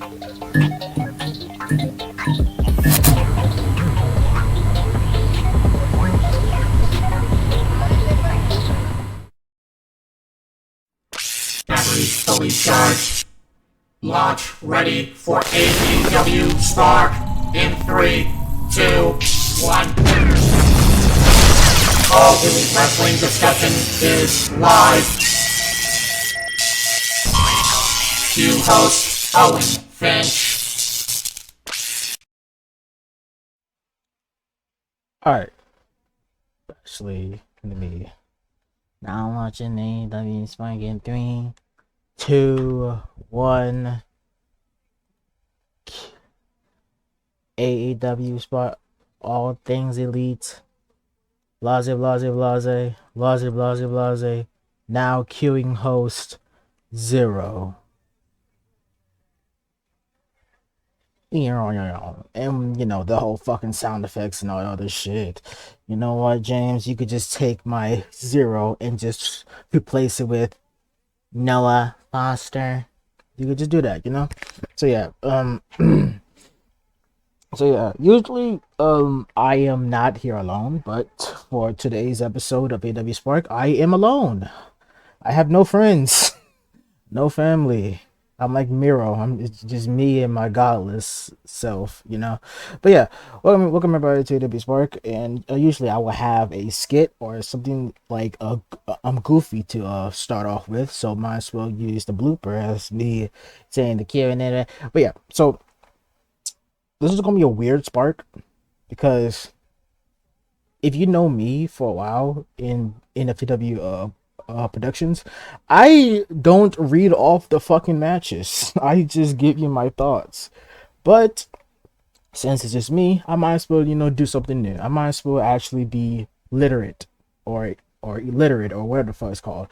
Batteries fully charged. Launch ready for AEW Spark in 3, 2, 1. All Elite Wrestling discussion is live. Cue host Owen Finch. Alright. Actually, gonna be now watching AEW Spark in 3, 2, 1. AEW Spark, all things elite. Blase, blase, blase. Blase, blase, blase. Now queuing host 0. And, the whole fucking sound effects and all that other shit. You know what, James? You could just take my 0 and just replace it with Noah Foster. You could just do that, So yeah, usually I am not here alone, but for today's episode of AW Spark, I am alone. I have no friends, no family. I'm like Miro. It's just me and my godless self, But yeah, welcome everybody to AW Spark, and usually I will have a skit or something like I'm goofy to start off with, so might as well use the blooper as me saying the Q&A. But yeah, so this is gonna be a weird Spark because if you know me for a while in FTW productions, I don't read off the fucking matches. I just give you my thoughts. But since it's just me, I might as well, do something new. I might as well actually be literate or illiterate or whatever the fuck it's called.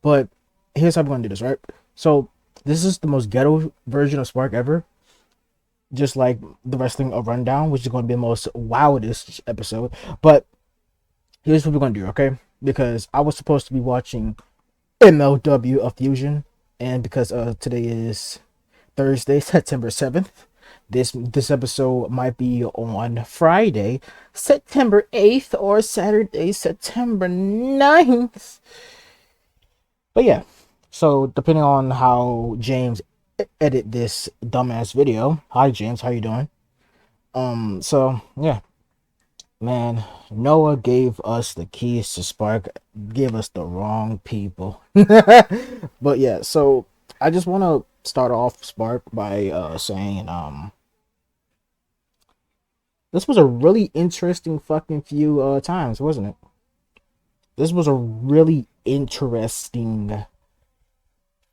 But here's how I'm gonna do this, right? So this is the most ghetto version of Spark ever. Just like the wrestling of Rundown, which is going to be the most wildest episode. But here's what we're going to do, okay? Because I was supposed to be watching MLW of Fusion, and because today is Thursday, September 7th, this episode might be on Friday, September 8th, or Saturday, September 9th. But yeah, so depending on how James edit this dumbass video. Hi James, how you doing? So yeah, man, Noah gave us the keys to Spark, gave us the wrong people. But yeah, so I just want to start off Spark by saying this was a really interesting fucking few times, wasn't it? This was a really interesting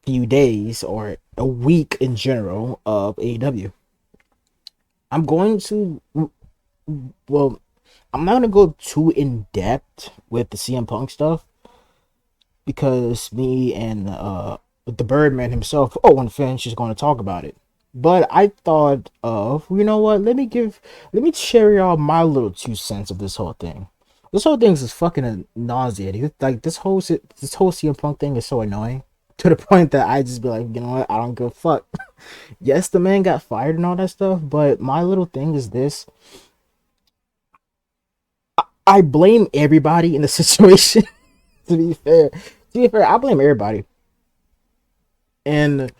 few days or a week in general of AEW. I'm going to, well, I'm not going to go too in depth with the CM Punk stuff because me and the Birdman himself, Owen Finch, is going to talk about it. But I thought of, you know what? Let me share y'all my little 2 cents of this whole thing. This whole thing is fucking nauseating. Like this whole CM Punk thing is so annoying to the point that I just be like, you know what? I don't give a fuck. Yes, the man got fired and all that stuff, but my little thing is this. I blame everybody in the situation. to be fair, I blame everybody. And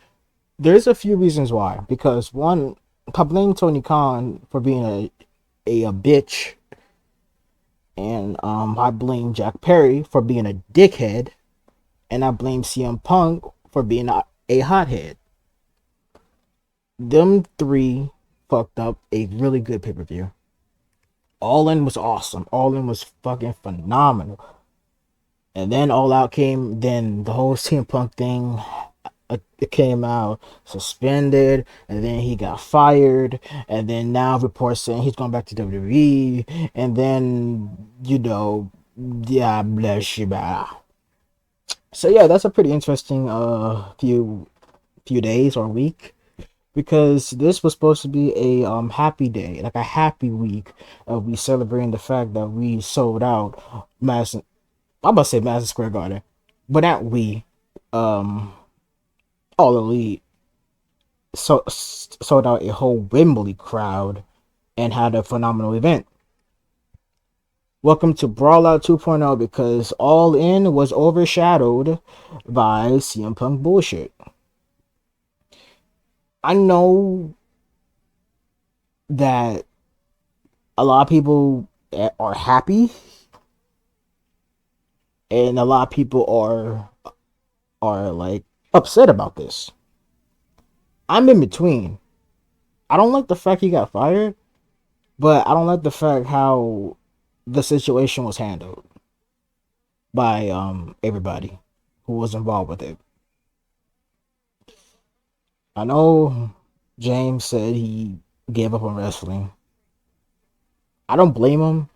there's a few reasons why. Because one, I blame Tony Khan for being a bitch. And I blame Jack Perry for being a dickhead. And I blame CM Punk for being a hothead. Them 3 fucked up a really good pay-per-view. All In was awesome. All In was fucking phenomenal. And then All Out came, then the whole CM Punk thing, it came out suspended, and then he got fired, and then now reports saying he's going back to WWE, and then, yeah, bless you, So yeah, that's a pretty interesting few days or week, because this was supposed to be a happy day, like a happy week of we celebrating the fact that we sold out Madison. I'm about to say Madison Square Garden, but not we, All Elite, sold out a whole Wembley crowd and had a phenomenal event. Welcome to Brawlout 2.0 because All In was overshadowed by CM Punk bullshit. I know that a lot of people are happy and a lot of people are like upset about this. I'm in between. I don't like the fact he got fired, but I don't like the fact how the situation was handled by everybody who was involved with it. I know James said he gave up on wrestling. I don't blame him.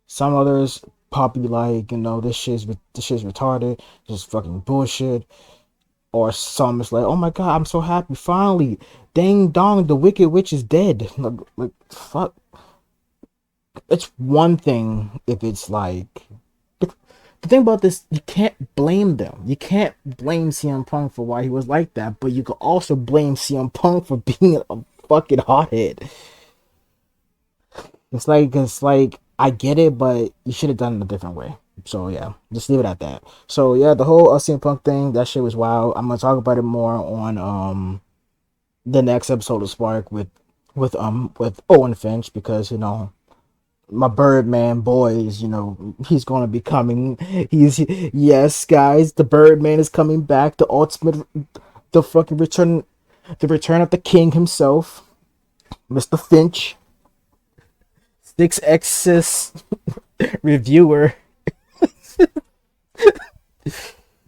Some others probably like, this shit's retarded, just fucking bullshit. Or some is like, oh my god, I'm so happy, finally, dang dong, the Wicked Witch is dead. Like fuck. It's one thing if it's like, the thing about this, you can't blame them. You can't blame CM Punk for why he was like that, but you can also blame CM Punk for being a fucking hothead. It's like I get it, but you should have done it a different way. So yeah, just leave it at that. So yeah, the whole CM Punk thing, that shit was wild. I'm gonna talk about it more on the next episode of Spark with Owen Finch, because my Birdman boys, he's gonna be coming. Yes, guys, the Birdman is coming back. The fucking the return of the king himself, Mr. Finch, 6X's reviewer.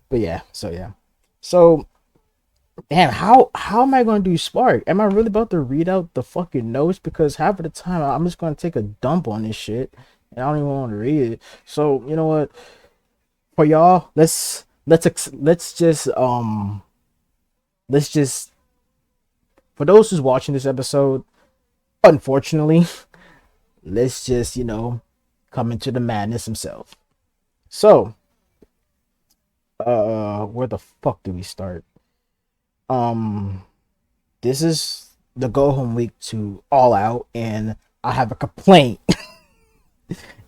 But yeah, so damn, how am I gonna do Spark? Am I really about to read out the fucking notes? Because half of the time I'm just gonna take a dump on this shit and I don't even want to read it. So you know what, for y'all, let's just for those who's watching this episode, unfortunately, let's just come into the madness himself. So where the fuck do we start? This is the go home week to All Out, and I have a complaint.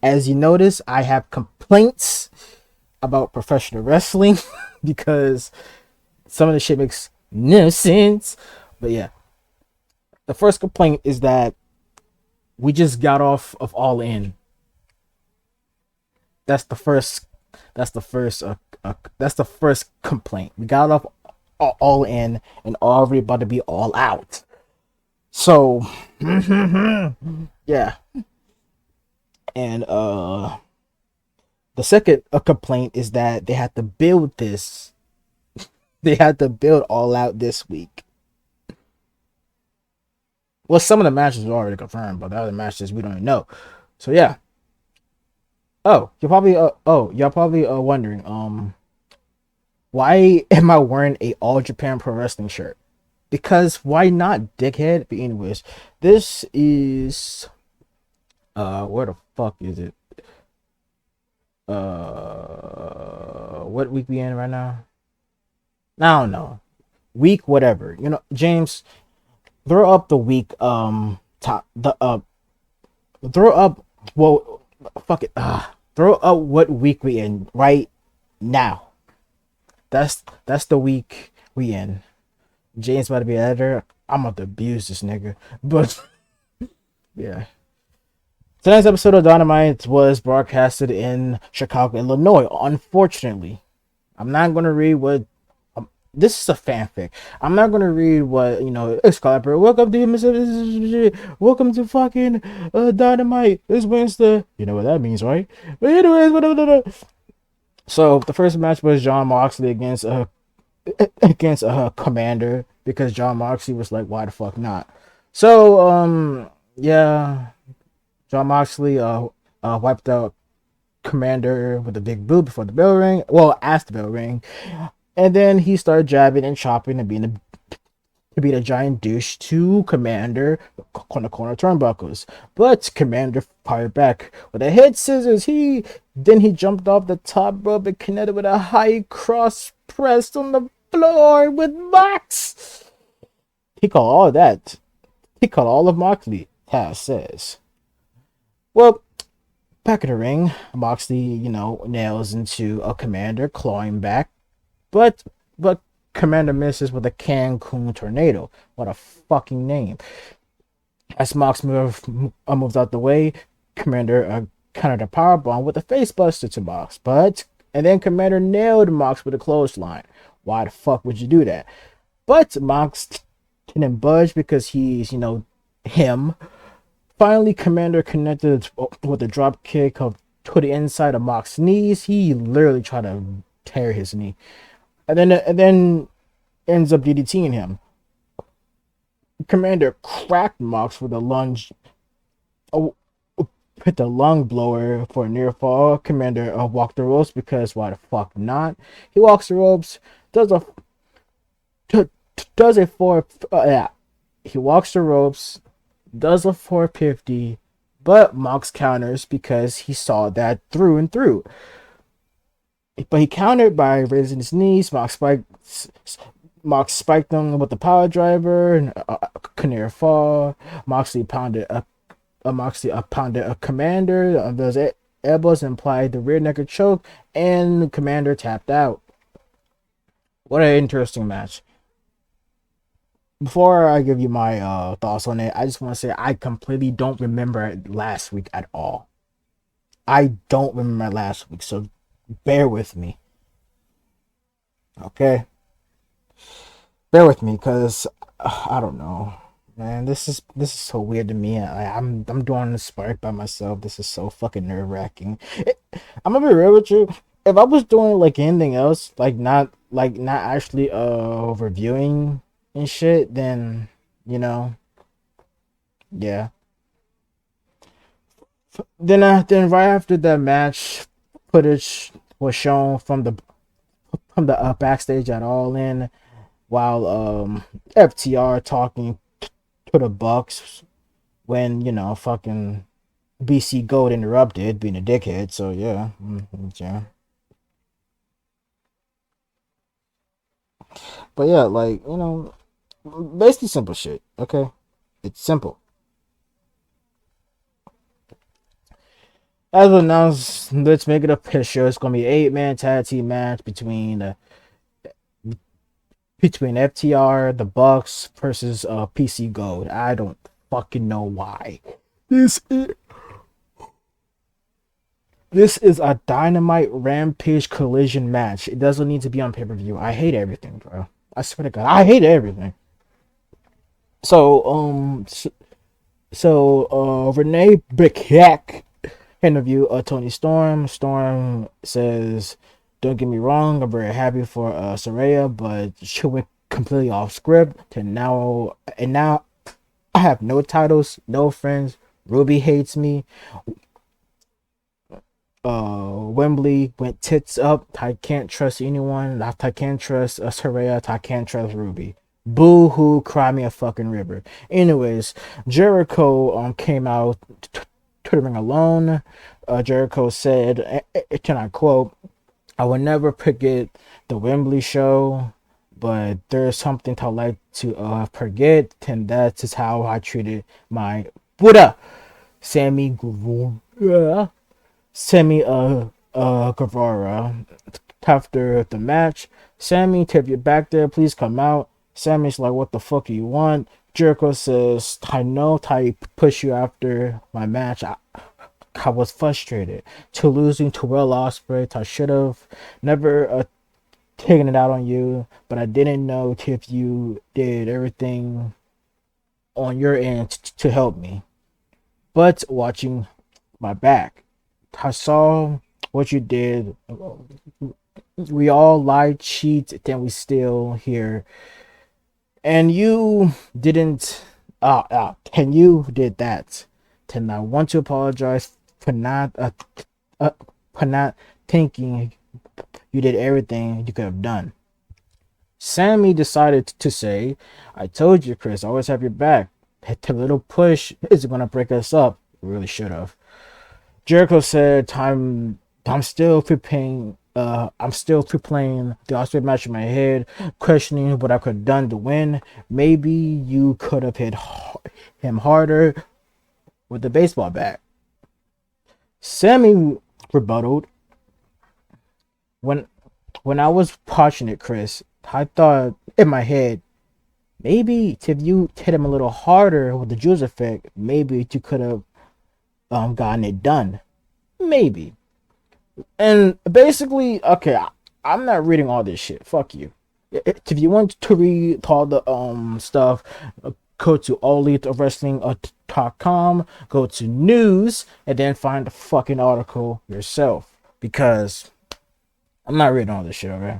As you notice, I have complaints about professional wrestling because some of the shit makes no sense. But yeah, the first complaint is that we just got off of All In. That's the first complaint. We got off All In and already about to be All Out. So yeah. And the second complaint is that they had to build this. They had to build All Out this week. Well, some of the matches are already confirmed, but the other matches we don't even know. So yeah. Oh, y'all probably wondering, why am I wearing a All Japan Pro Wrestling shirt? Because why not, dickhead? But anyways, this is where the fuck is it? What week we in right now? I don't know. Week whatever. James, throw up the week top the throw up well fuck it. Throw up what week we in right now. That's the week we in. James about to be an editor. I'm about to abuse this nigga. But yeah. Tonight's episode of Dynamite was broadcasted in Chicago, Illinois. Unfortunately, I'm not gonna read what this is a fanfic. I'm not gonna read what Excalibur. Welcome to welcome to fucking Dynamite. It's Wednesday. You know what that means, right? But anyways, whatever. So the first match was Jon Moxley against Commander, because Jon Moxley was like, why the fuck not? So yeah, Jon Moxley wiped out Commander with a big boot before the bell ring. Well, after the bell ring. And then he started jabbing and chopping and being a giant douche to Commander on the corner turnbuckles. But Commander fired back with a head scissors. Then he jumped off the top rope and connected with a high cross pressed on the floor with Mox. He called all that. He called all of Moxley. Taz says. Well, back in the ring, Moxley, nails into a Commander, clawing back, but Commander misses with a Cancun tornado. What a fucking name! As Mox moves out the way, Commander countered a powerbomb with a facebuster to Mox, and then Commander nailed Mox with a clothesline. Why the fuck would you do that? But Mox didn't budge because he's, him. Finally, Commander connected with a drop kick to the inside of Mox's knees. He literally tried to tear his knee, and then ends up DDTing him. Commander cracked Mox with a lunge, hit the lung blower for a near fall. Commander walked the ropes because why the fuck not? He walks the ropes, does a four. He walks the ropes, does a 450, but Mox counters because he saw that through and through. But he countered by raising his knees. Mox spiked him with the power driver and a near fall. Moxley pounded a Commander. Those elbows implied the rear naked choke, and Commander tapped out. What an interesting match. Before I give you my thoughts on it, I just want to say I completely don't remember last week at all. I don't remember last week, so bear with me. Okay? Bear with me, because I don't know. Man, this is so weird to me. I'm doing this Spark by myself. This is so fucking nerve-wracking. I'm gonna be real with you. If I was doing like anything else, not actually reviewing and shit, then yeah. Then right after that match, footage was shown from the backstage at All In, while FTR talking to the Bucks when fucking BC Gold interrupted, being a dickhead. So yeah, yeah. But yeah, basically simple shit. Okay, it's simple. As announced, let's make it official. It's gonna be an 8-man tag team match between FTR, the Bucks versus PC Gold. I don't fucking know why. This is a Dynamite Rampage collision match. It doesn't need to be on pay-per-view. I hate everything, bro. I swear to God, I hate everything. So Renee Bickhack interview Tony Storm. Storm says, "Don't get me wrong, I'm very happy for Saraya, but she went completely off script. And now I have no titles, no friends. Ruby hates me. Wembley went tits up. I can't trust anyone. I can't trust Saraya. I can't trust Ruby. Boo hoo, cry me a fucking river." Anyways, Jericho came out to the ring alone. Jericho said, can I quote, "I will never forget the Wembley show, but there's something I like to forget, and that is how I treated my Buddha, Sammy Guevara." After the match, "Sammy, if you're back there, please come out." Sammy's like, "What the fuck do you want?" Jericho says, "I know I pushed you after my match. I was frustrated to losing to Will Ospreay. I should have never taken it out on you, but I didn't know if you did everything on your end to help me. But watching my back, I saw what you did. We all lie, cheat, then we still here. And you didn't. And you did that. And I want to apologize for not thinking you did everything you could have done." Sammy decided to say, "I told you, Chris, I always have your back. The little push isn't gonna break us up." It really should have. Jericho said, I'm still preparing I'm still replaying the Osprey match in my head, questioning what I could have done to win. Maybe you could have hit him harder with the baseball bat. Sammy rebutted, when I was watching it, Chris, I thought in my head, maybe if you hit him a little harder with the Juice effect, maybe you could have gotten it done. Maybe. And basically, okay, I'm not reading all this shit. Fuck you. If you want to read all the stuff, go to allelitewrestling.com, go to news, and then find the fucking article yourself. Because I'm not reading all this shit, okay?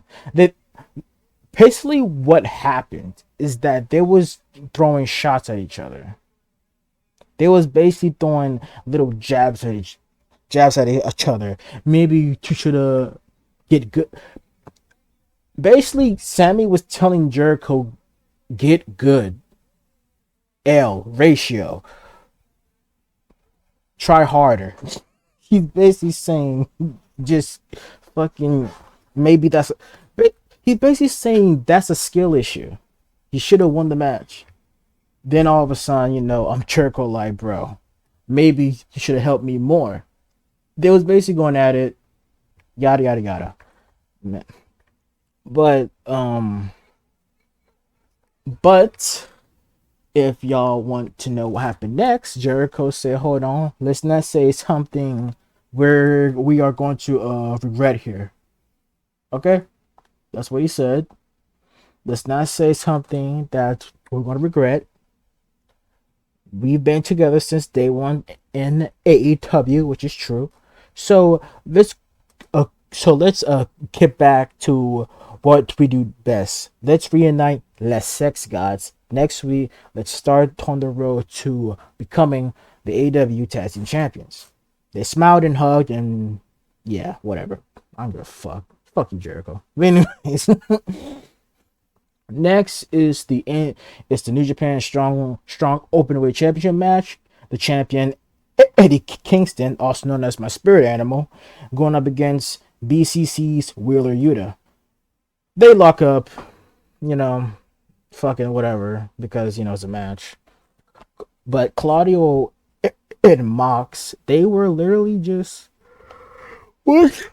Basically what happened is that they was throwing shots at each other. They was basically throwing little jabs at each other. Maybe you should get good. Basically, Sammy was telling Jericho, get good. L ratio. Try harder. He's basically saying, just fucking, maybe that's. He's basically saying that's a skill issue. He should have won the match. Then all of a sudden, I'm Jericho like, bro, maybe you should have helped me more. They was basically going at it, yada yada yada. But if y'all want to know what happened next, Jericho said, hold on, let's not say something where we are going to regret here. Okay? That's what he said. Let's not say something that we're going to regret. We've been together since day one in AEW, which is true. So let's get back to what we do best. Let's reunite Les Sex Gods. Next week, let's start on the road to becoming the AEW Tag Team Champions. They smiled and hugged, and yeah, whatever. I'm gonna fuck you, Jericho. But anyways, next is the New Japan Strong Openweight Championship match. The champion Eddie Kingston, also known as my spirit animal, going up against BCC's Wheeler Yuta. They lock up, fucking whatever, because it's a match. But Claudio and Mox, they were literally just what?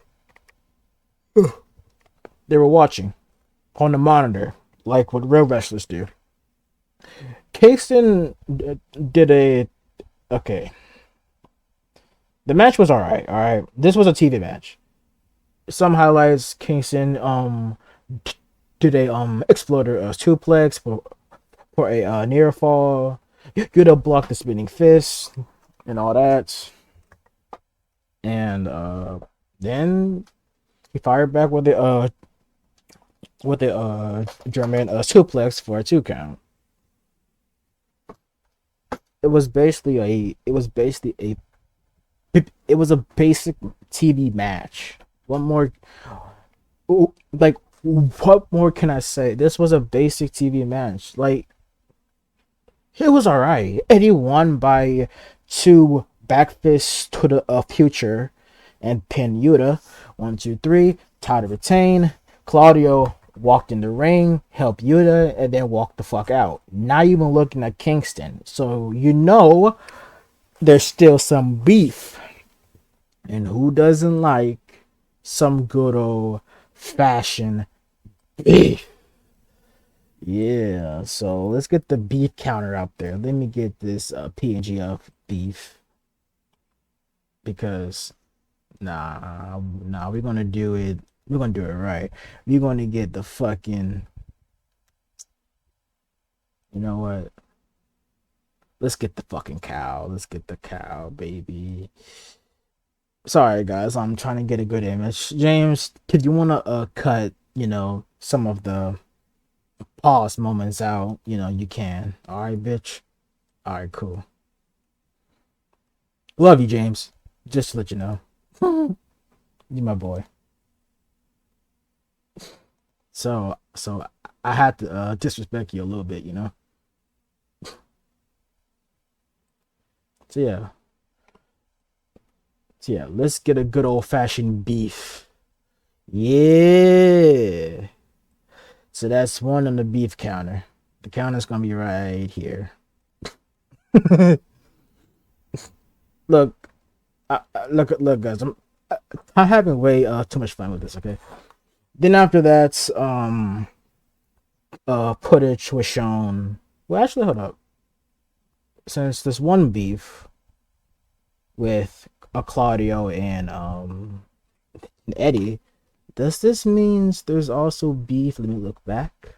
They were watching on the monitor, like what real wrestlers do. Kingston did okay. The match was alright. This was a TV match. Some highlights: Kingston did a exploder suplex for a near fall. Yuta blocked the spinning fist and all that. And then he fired back with the German suplex for a 2 count. It was basically a basic TV match. What more can I say? This was a basic TV match. Like, it was alright. Eddie won by 2 back fists to the future and pinned Yuta. 1, 2, 3. Tie to retain. Claudio walked in the ring, helped Yuta, and then walked the fuck out. Not even looking at Kingston. So there's still some beef. And who doesn't like some good old fashioned beef? Yeah, so let's get the beef counter up there. Let me get this PNG of beef. Because we're gonna do it. We're gonna do it right. We're gonna get the fucking, you know what? Let's get the fucking cow. Let's get the cow, baby. Sorry guys, I'm trying to get a good image. James, if you wanna cut, some of the pause moments out, you can. Alright, bitch. Alright, cool. Love you, James. Just to let you know. You my boy. So I had to disrespect you a little bit, So yeah, let's get a good old fashioned beef. Yeah. So that's one on the beef counter. The counter's gonna be right here. Look, look, guys. I'm having way too much fun with this. Okay. Then after that, footage was shown. Well, actually, hold up. Since there's one beef with Claudio and Eddie, does this means there's also beef? Let me look back.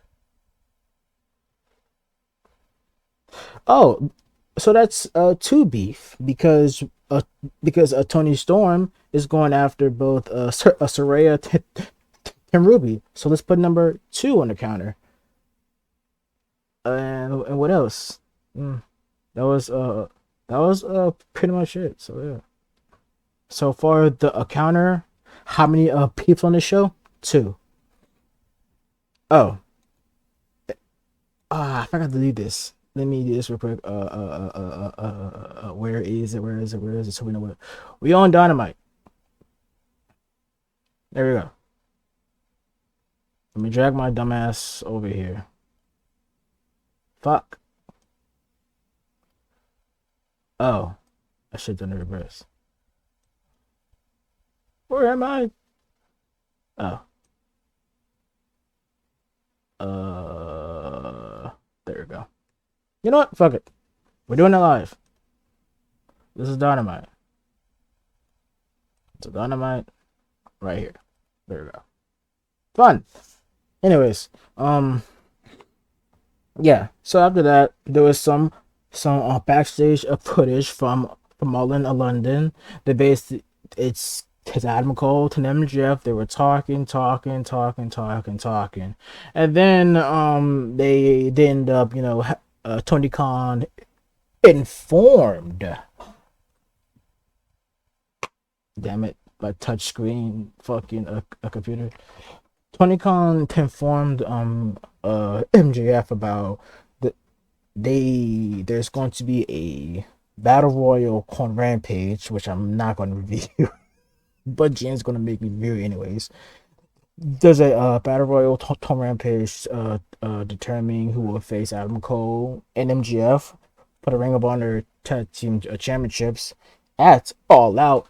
Oh, so that's two beef because Tony Storm is going after both Soraya and Ruby. So let's put number two on the counter. And what else? Mm, that was pretty much it. So yeah. So far the counter, how many people on the show? Two. Oh, I forgot to do this. Let me do this real quick. Where is it? Where is it? Where is it? So we know what we on Dynamite. There we go. Let me drag my dumbass over here. Fuck. Oh, I should have done the reverse. Where am I? Oh. There we go. You know what? Fuck it. We're doing it live. This is Dynamite. It's a Dynamite right here. There we go. Fun. Anyways, yeah. So after that, there was some backstage footage from all in London. They based it's Adam Cole to MJF. They were talking, and then they end up Tony Khan informed. Damn it, my touch screen fucking a computer. Tony Khan informed MJF about there's going to be a battle royal on Rampage, which I'm not going to review, but Jane's going to make me review anyways. There's a battle royal on Rampage determining who will face Adam Cole and MGF for the Ring of Honor Tag Team Championships at All Out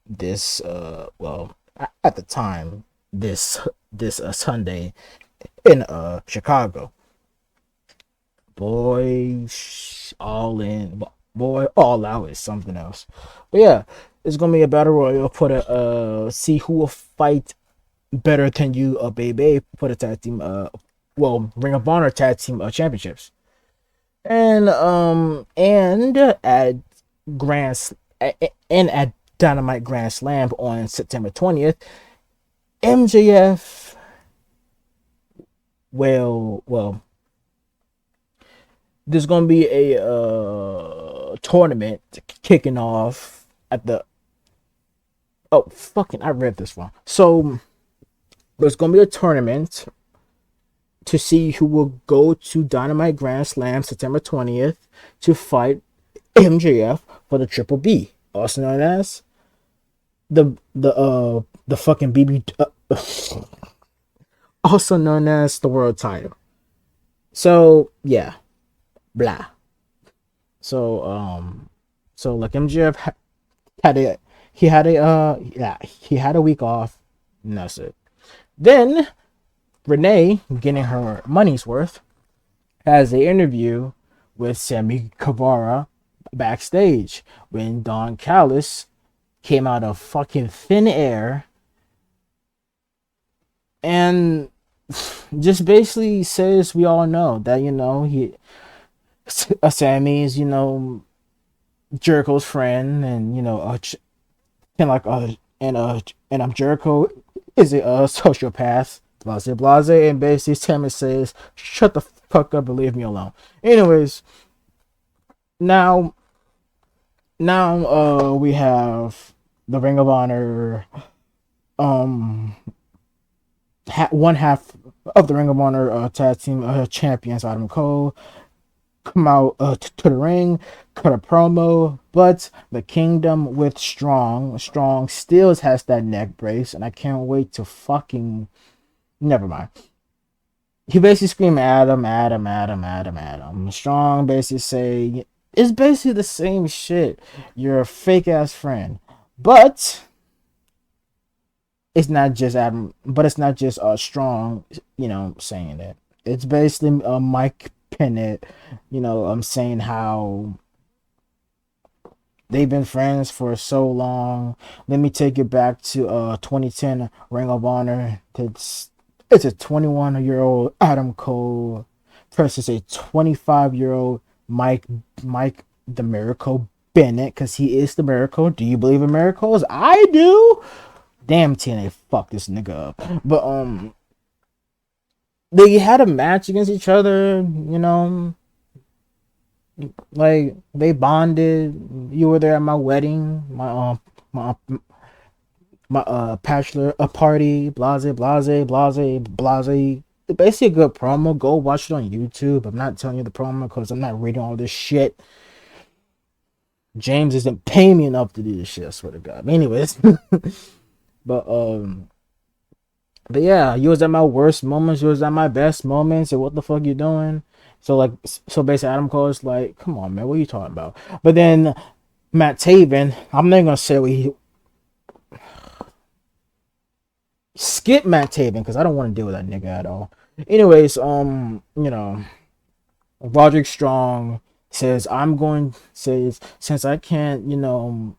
this at the time this Sunday in Chicago. Boy, all in. Boy, all out is something else. But yeah, it's gonna be a battle royal. Put a see who will fight better than you, baby. Put a tag team. Ring of Honor tag team championships. And at Grand and at Dynamite Grand Slam on September 20th, MJF well there's gonna be a tournament kicking off at the I read this wrong. So there's gonna be a tournament to see who will go to Dynamite Grand Slam September 20th to fight MJF for the Triple B, also known as the fucking BB, also known as the world title. So yeah, blah. So like MJF had a he had a week off, and that's it. Then Renee, getting her money's worth, has an interview with Sammy Guevara backstage when Don Callis came out of fucking thin air and just basically says we all know that Sammy is Jericho's friend, and and Jericho is a sociopath, blase, and basically Sammy says, "Shut the fuck up and leave me alone." Anyways, now we have the Ring of Honor, one half of the Ring of Honor tag team champions, Adam Cole come out to the ring, cut a promo, but the Kingdom with Strong still has that neck brace, and I can't wait to fucking. Never mind. He basically screamed Adam. Strong basically say it's basically the same shit. You're a fake ass friend, but it's not just Adam. But it's not just Strong. Saying that it's basically Mike Pennant. I'm saying how they've been friends for so long. Let me take it back to 2010 Ring of Honor. It's a 21-year-old Adam Cole versus a 25-year-old Mike the Miracle Bennett, because he is the Miracle. Do you believe in miracles? I do. Damn, TNA fucked this nigga up. But they had a match against each other. Like they bonded. You were there at my wedding, my bachelor party, blase. Basically a good promo. Go watch it on YouTube. I'm not telling you the promo because I'm not reading all this shit. James isn't paying me enough to do this shit, I swear to God. Anyways. but yeah, you was at my worst moments, you was at my best moments, and what the fuck you doing? So basically Adam Cole is like, come on man, what are you talking about? But then Matt Taven, I'm not gonna say what he skip Matt Taven because I don't want to deal with that nigga at all. Anyways, Roderick Strong says since I can't,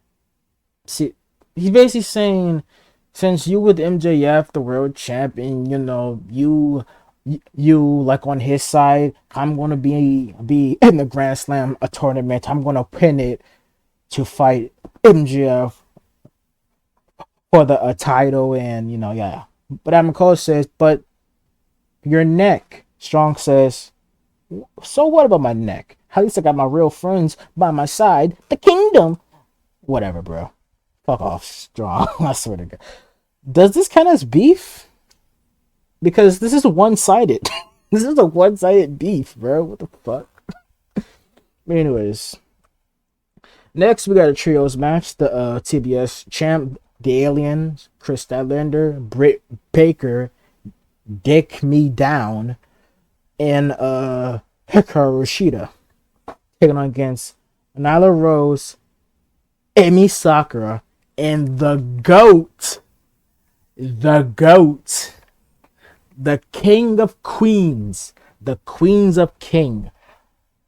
see, he's basically saying since you with MJF, the world champion, you like on his side, I'm gonna be in the Grand Slam a tournament. I'm gonna pin it to fight MJF for the title, and yeah. But Adam Cole says, but your neck. Strong says, so what about my neck? At least I got my real friends by my side. The Kingdom. Whatever, bro. Fuck off, Strong. I swear to God. Does this count as beef? Because this is one-sided. This is a one-sided beef, bro. What the fuck? Anyways. Next, we got a trios match. The TBS champ, the Aliens, Chris Statlander, Britt Baker, Dick Me Down, and Hikaru Shida taking on against Nyla Rose, Emi Sakura, and the GOAT, the King of Queens, the Queens of King,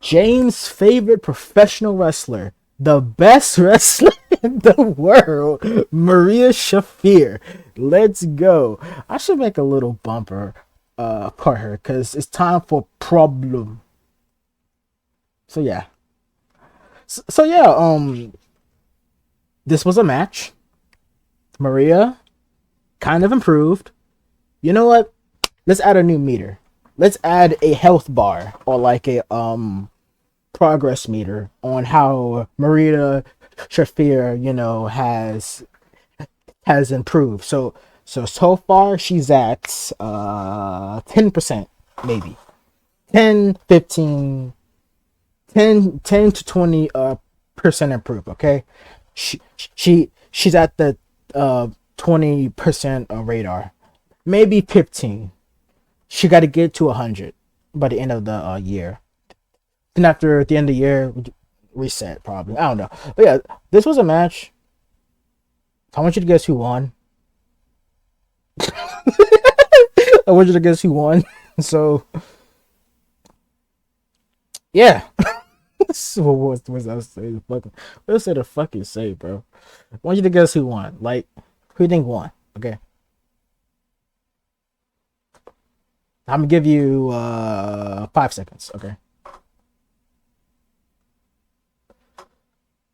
James' favorite professional wrestler, the best wrestler in the world, Maria Shafir. Let's go. I should make a little bumper for her because it's time for problem. So yeah. This was a match. Maria kind of improved. You know what? Let's add a new meter. Let's add a health bar or like a progress meter on how Maria Shafir, has improved. So far she's at 10%, maybe 10, 15, 10 to 20 percent improve. Okay, she's at the 20% radar, maybe 15. She got to get to 100 by the end of the year. And after the end of the year, reset probably. I don't know. But yeah, this was a match. I want you to guess who won. I want you to guess who won. So, yeah. What was I saying? What's it to fucking say, bro? I want you to guess who won. Like, who you think won? Okay. I'm gonna give you 5 seconds. Okay.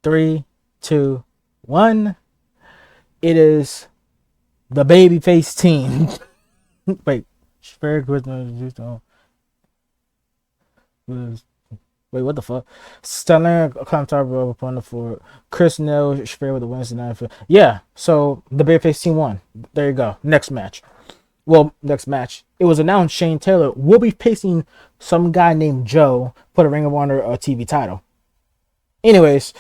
3, 2, 1. It is the babyface team. Wait, wait, what the fuck? Stellar climb top rope opponent for Chris Nell, Shafir with the Wednesday night. Yeah, so the babyface team won. There you go. Next match. well, next match, it was announced Shane Taylor will be facing some guy named Joe for the Ring of Honor TV title. Anyways,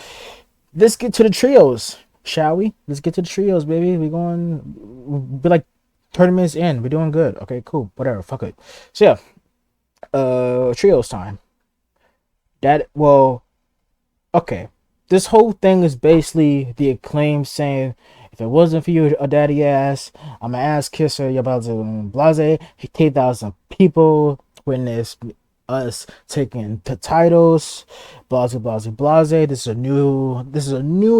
let's get to the trios, shall we? Let's get to the trios, baby. We're going, be like 30 minutes in. We're doing good. Okay, cool. Whatever. Fuck it. So yeah, trios time. Okay. This whole thing is basically the Acclaim saying, if it wasn't for you, a daddy ass, I'm an ass kisser, you're about to blase, 10,000 people witness us taking the titles, blase, blase, blase, this is a new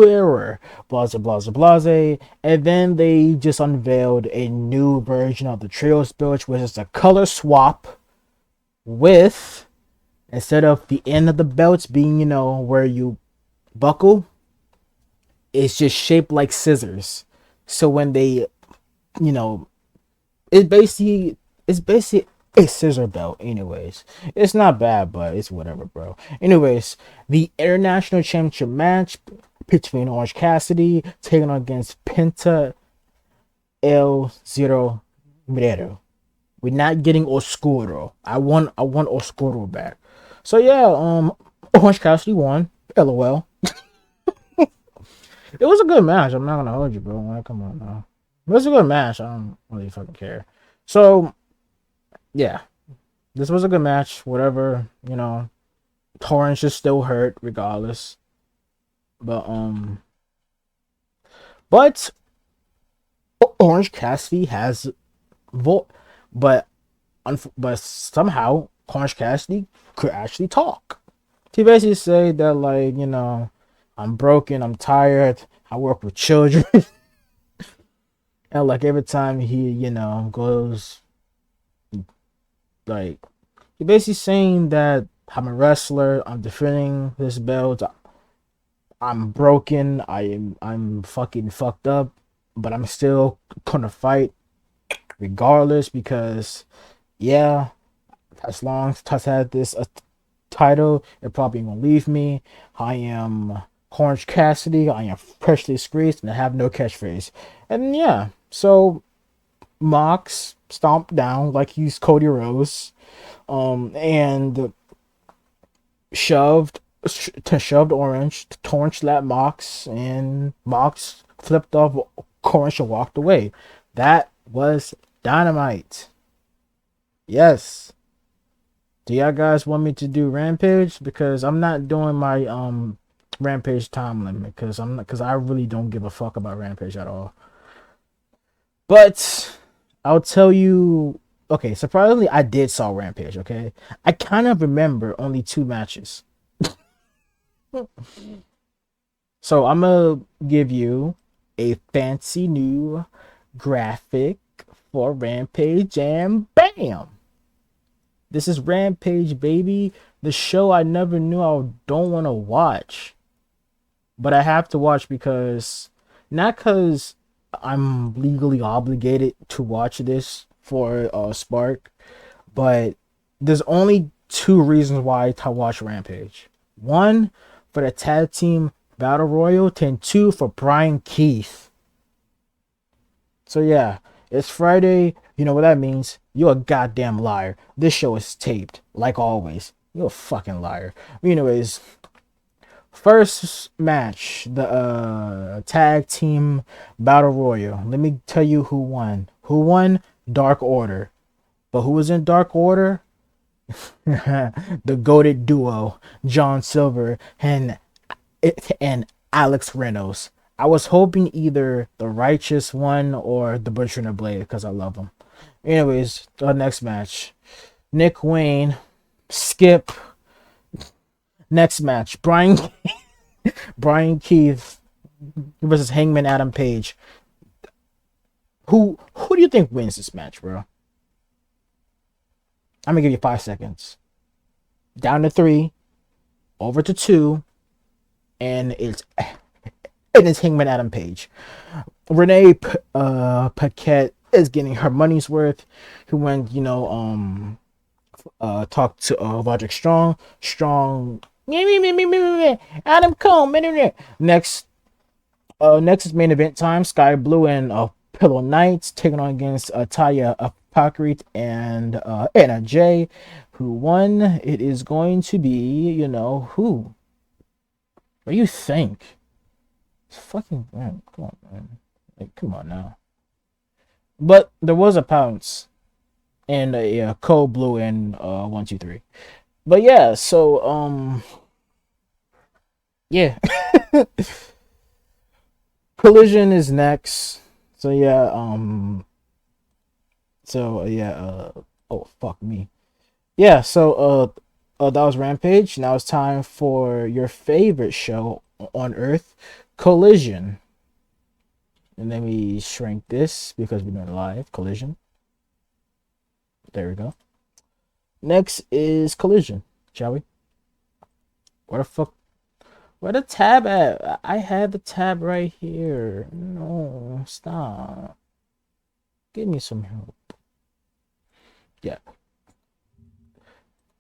era, blase, blase, blase, and then they just unveiled a new version of the trios belt, which is a color swap with, instead of the end of the belts being, where you buckle, it's just shaped like scissors. So when they, it's basically a scissor belt. Anyways, it's not bad, but it's whatever, bro. Anyways, the international championship match between Orange Cassidy taking on against Penta El Zero Miedo. We're not getting Oscuro. I want Oscuro back. So yeah, Orange Cassidy won. LOL. It was a good match. I'm not gonna hold you, bro. Come on now. It was a good match. I don't really fucking care. So yeah, this was a good match. Whatever, Torrance is still hurt regardless. But Orange Cassidy has but somehow Orange Cassidy could actually talk. He basically said that, like, I'm broken, I'm tired, I work with children. And like every time he, goes, like, he basically saying that I'm a wrestler, I'm defending this belt, I'm broken, I'm fucking fucked up, but I'm still gonna fight regardless, because yeah, as long as Tuss had this title, it probably won't leave me. I am Orange Cassidy, I am freshly squeezed, and I have no catchphrase. And yeah, so Mox stomped down like he's Cody Rhodes, and shoved Orange. Orange slapped Mox, and Mox flipped off Orange and walked away. That was Dynamite. Yes. Do y'all guys want me to do Rampage? Because I'm not doing my Rampage time limit, because I really don't give a fuck about Rampage at all. But I'll tell you, okay, surprisingly I did saw Rampage, okay? I kind of remember only 2 matches. So I'm gonna give you a fancy new graphic for Rampage, and bam! This is Rampage, baby. The show I never knew I don't want to watch. But I have to watch because, not because I'm legally obligated to watch this for Spark, but there's only 2 reasons why to watch Rampage. 1, for the tag team battle royal, and 2, for Brian Keith. So yeah, it's Friday. You know what that means. You're a goddamn liar. This show is taped, like always. You're a fucking liar. Anyways, first match, the tag team battle royal. Let me tell you who won. Who won? Dark Order. But who was in Dark Order? The goated duo, John Silver and Alex Reynolds. I was hoping either the Righteous one or the Butcher and the Blade, because I love them. Anyways, the next match, Nick Wayne, Skip. Next match, Brian Keith versus Hangman Adam Page. Who do you think wins this match, bro? I'm gonna give you 5 seconds. Down to 3, over to 2, and it's Hangman Adam Page. Renee Paquette is getting her money's worth. Who went, talked to Roderick Strong. Adam Cole. Next is main event time. Sky Blue and Pillow Knights taking on against Taya Pacrite and Anna J. Who won? It is going to be, who? What do you think? It's fucking man, come on, man. Like, come on now. But there was a pounce and a cold blue and 1 2 3. But yeah, so yeah. Collision is next. So yeah, oh fuck me. Yeah, so that was Rampage. Now it's time for your favorite show on Earth, Collision. And let me shrink this because we're doing live. Collision. There we go. Next is Collision, shall we? Where the fuck? Where the tab at? I had the tab right here. No, stop. Give me some help. Yeah.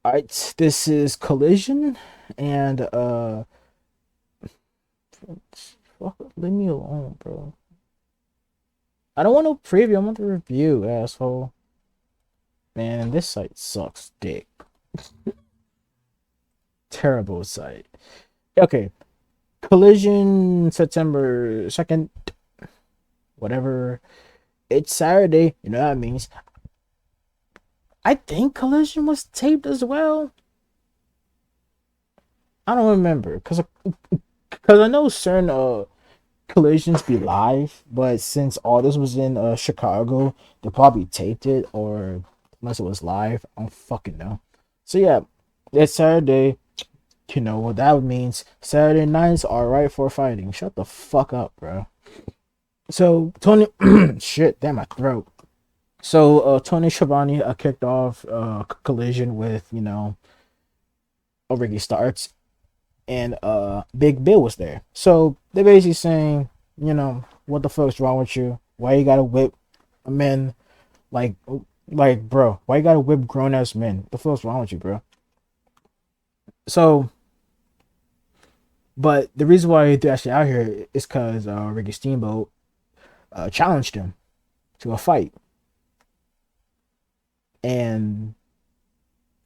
Alright, this is Collision, and fuck, leave me alone, bro. I don't want no preview. I want the review, asshole. Man, this site sucks dick. Terrible site. Okay. Collision September 2nd. Whatever. It's Saturday. You know what that means. I think Collision was taped as well. I don't remember. Cause I know certain collisions be live, but since all this was in Chicago, they probably taped it, or unless it was live, I don't fucking know. So yeah, it's Saturday. You know what that means. Saturday nights are right for fighting. Shut the fuck up, bro. So Tony shit, damn my throat. So Tony Schiavone kicked off Collision with, Ricky Starks, and Big Bill was there. So they're basically saying, what the fuck's wrong with you? Why you gotta whip men like bro? Why you gotta whip grown ass men? What the fuck's wrong with you, bro? So, but the reason why they're actually out here is because Ricky Steamboat challenged him to a fight, and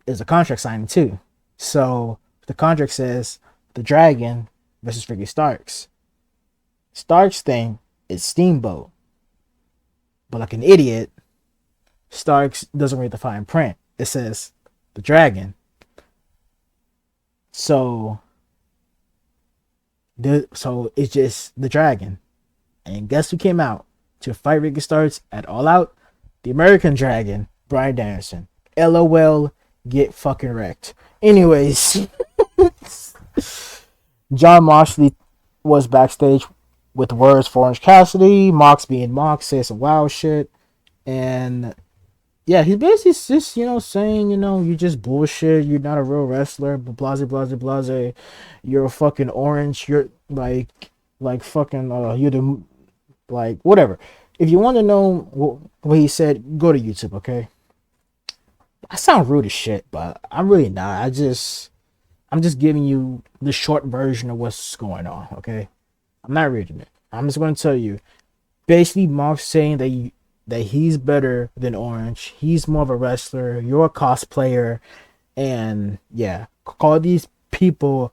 there's a contract signing too. So the contract says the Dragon versus Ricky Starks. Starks' thing is Steamboat, but like an idiot, Starks doesn't read the fine print. It says the Dragon. So it's just the Dragon. And guess who came out to fight Ricky Starks at All Out? The American Dragon, Bryan Danielson. LOL, get fucking wrecked. Anyways, John Moxley was backstage with words for Orange Cassidy. Mox being Mox says some wild shit. And yeah, he's basically just, saying, you just bullshit. You're not a real wrestler. Blase, blase, blase. You're a fucking orange. You're like fucking, you're the, like, whatever. If you want to know what he said, go to YouTube, okay? I sound rude as shit, but I'm really not. I'm just giving you the short version of what's going on, okay? I'm not reading it. I'm just going to tell you. Basically, Mark's saying that he's better than Orange. He's more of a wrestler. You're a cosplayer. And, yeah, all these people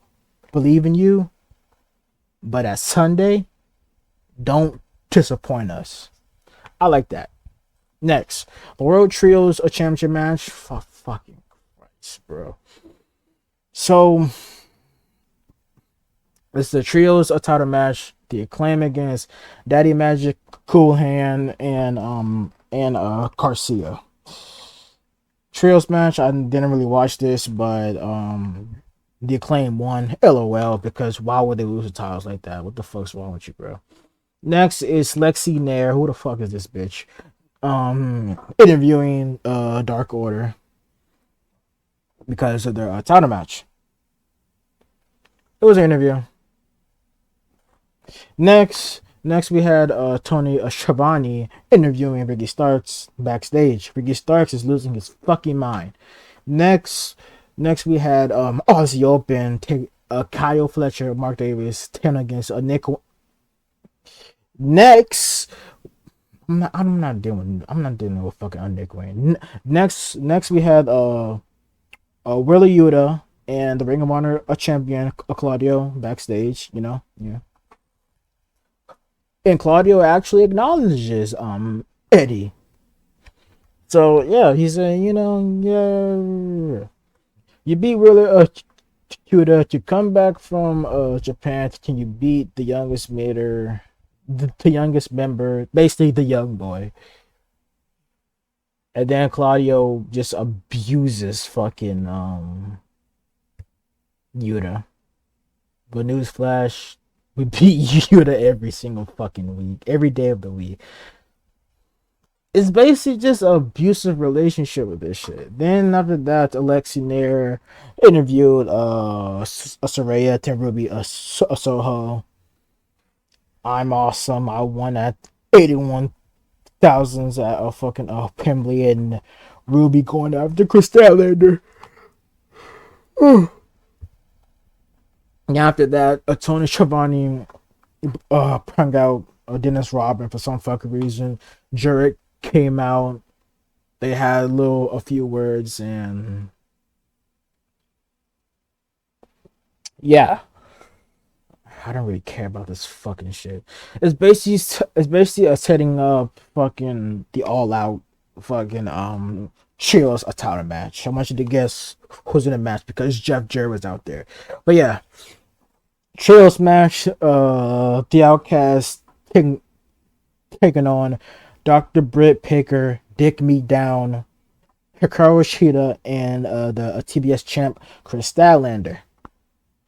believe in you. But at Sunday, don't disappoint us. I like that. Next, the World Trios a championship match. For fucking Christ, bro. So, it's the Trios a title match. The Acclaim against Daddy Magic, Cool Hand, and Garcia. Trios match. I didn't really watch this, but the Acclaim won. LOL, because why would they lose the titles like that? What the fuck's wrong with you, bro? Next is Lexi Nair. Who the fuck is this bitch? Interviewing Dark Order because of their title match. It was an interview. Next we had Tony Schiavone interviewing Ricky Starks backstage. Ricky Starks is losing his fucking mind. Next we had Aussie Open take Kyle Fletcher, Mark Davis, 10 against Nick. Next, I'm not dealing with fucking underground. Next we had Willa Yuta and the Ring of Honor a champion Claudio backstage. Yeah. And Claudio actually acknowledges Eddie. So yeah, he's saying, yeah, you beat Willa Yuta to come back from Japan. Can you beat the youngest mater, the youngest member, basically the young boy? And then Claudio just abuses fucking Yuta. But newsflash, we beat Yuta every single fucking week, every day of the week. It's basically just an abusive relationship with this shit. Then after that, Alexi Nair interviewed Saraya Tenrubi Soho. I'm awesome. I won at 81,000s at a fucking Pembley, and Ruby going after Chris Statlander. And after that, Tony Schiavone prung out Dennis Rodman for some fucking reason. Jurek came out. They had a few words, and yeah, I don't really care about this fucking shit. It's basically a setting up fucking the all out fucking Trios a title match. I want you to guess who's in the match because Jeff Jarrett was out there. But yeah, Trios match. The Outcast taking on Dr. Britt Baker, Dick Me Down, Hikaru Shida, and the TBS champ Chris Statlander.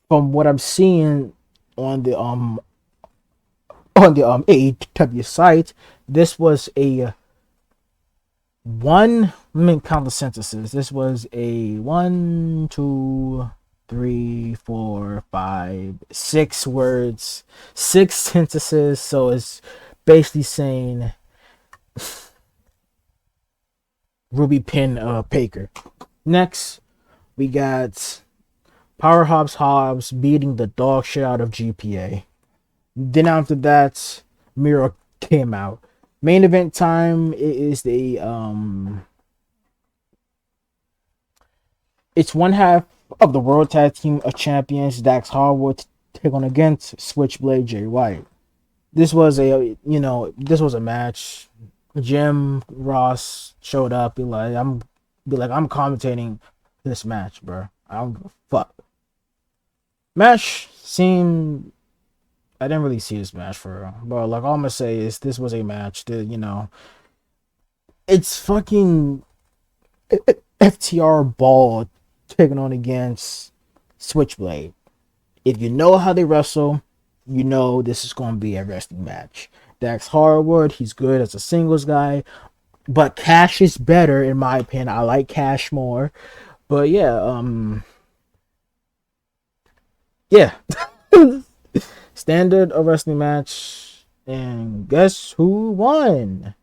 From what I'm seeing on the AEW site, this was a one. Let me count the sentences. This was a 1, 2, 3, 4, 5, 6 words, 6 sentences. So it's basically saying Ruby pin Baker. Next, we got Powerhouse Hobbs beating the dog shit out of GPA. Then after that, Miro came out. Main event time is it's one half of the World Tag Team of Champions, Dax Harwood, take on against Switchblade Jay White. This was a match. Jim Ross showed up, I'm commentating this match, bro. I don't give a fuck. Match seemed, I didn't really see this match for real, but all I'm gonna say is this was a match that it's fucking FTR Ball taking on against Switchblade. If you know how they wrestle, you know this is gonna be a wrestling match. Dax Harwood, he's good as a singles guy, but Cash is better in my opinion. I like Cash more, but yeah. Standard wrestling match, and guess who won?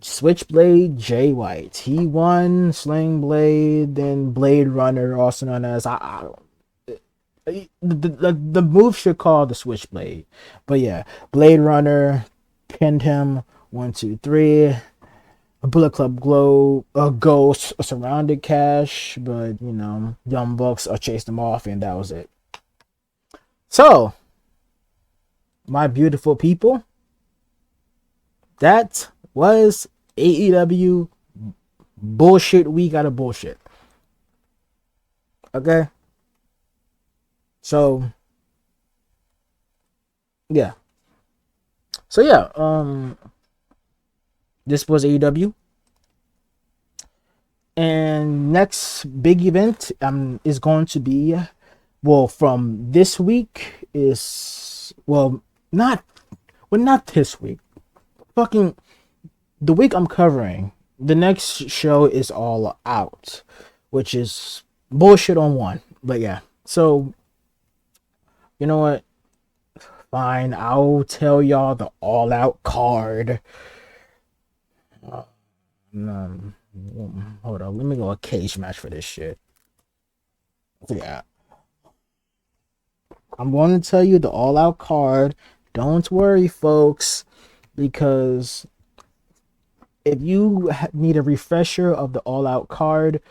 Switchblade Jay White. He won. Sling Blade, then Blade Runner, also known as the move should call the Switchblade, but yeah, Blade Runner pinned him. 1, 2, 3. Bullet Club Ghost surrounded Cash, but Young Bucks chased him off, and that was it. So, my beautiful people, that was AEW bullshit week out of bullshit. Okay? So, yeah. This was AEW. And next big event is going to be, from this week is, not this week. Fucking the week I'm covering. The next show is All Out, which is bullshit on one. But yeah. So, you know what? Fine, I'll tell y'all the All Out card. Hold on, let me go a cage match for this shit. Yeah, I'm going to tell you the All Out card Don't worry, folks, because if you need a refresher of the All Out card,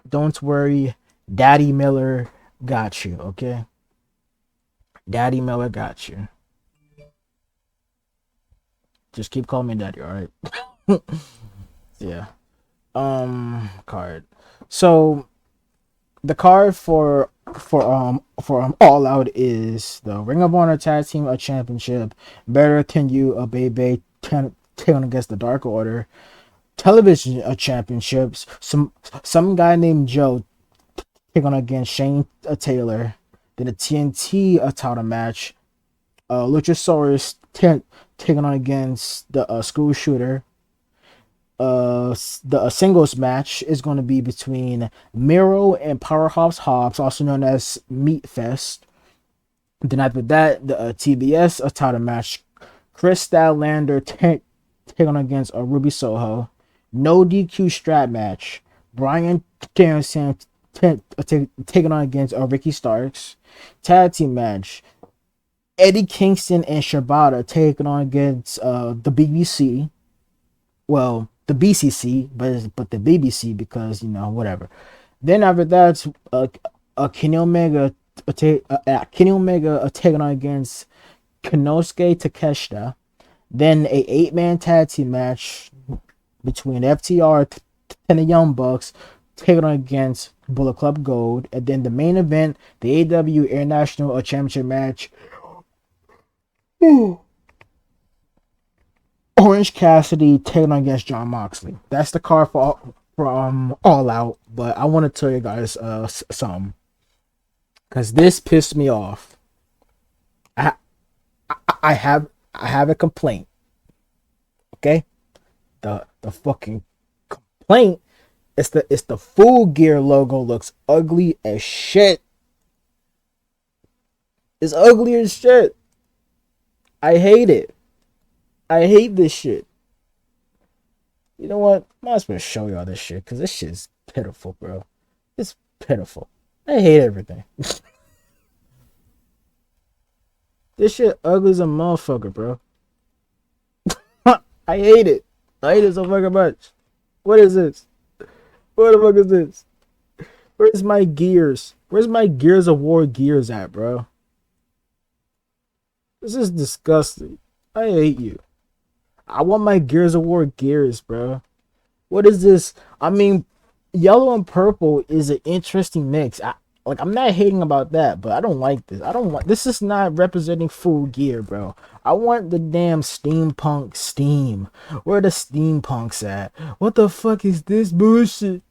don't worry. Daddy Miller got you, okay? Daddy Miller got you. Just keep calling me Daddy, alright? Yeah. Card. So the card for All Out is the Ring of Honor Tag Team Championship. Better Can You Baby taking against the Dark Order. Television championships. Some guy named Joe taking against Shane Taylor. Then a TNT title match. Luchasaurus taking on against the School Shooter. The singles match is going to be between Miro and Powerhouse Hobbs, also known as Meat Fest. Then after that, the TBS title match, Chris Statlander taking on against Ruby Soho. No DQ strap match, Brian Danielson taking on against Ricky Starks. Tag team match, Eddie Kingston and Shibata taking on against the BBC. Well, the BCC, but the BBC, because whatever. Then after that, Kenny Omega taking on against Konosuke Takeshita. Then a 8-man tag team match between FTR and the Young Bucks taking on against Bullet Club Gold. And then the main event, the AEW International Championship match. Orange Cassidy taking on against John Moxley. That's the card for All Out. But I want to tell you guys something, because this pissed me off. I have a complaint. Okay, the fucking complaint is the Full Gear logo looks ugly as shit. It's ugly as shit. I hate it. I hate this shit. You know what? Might as well show y'all this shit, because this shit is pitiful, bro. It's pitiful. I hate everything. This shit ugly as a motherfucker, bro. I hate it. I hate it so fucking much. What is this? What the fuck is this? Where's my gears? Where's my Gears of War gears at, bro? This is disgusting. I hate you. I want my Gears of War gears, bro. What is this? I mean, yellow and purple is an interesting mix. I'm not hating about that, but I don't like this. This is not representing Full Gear, bro. I want the damn steampunk steam. Where the steampunks at? What the fuck is this bullshit?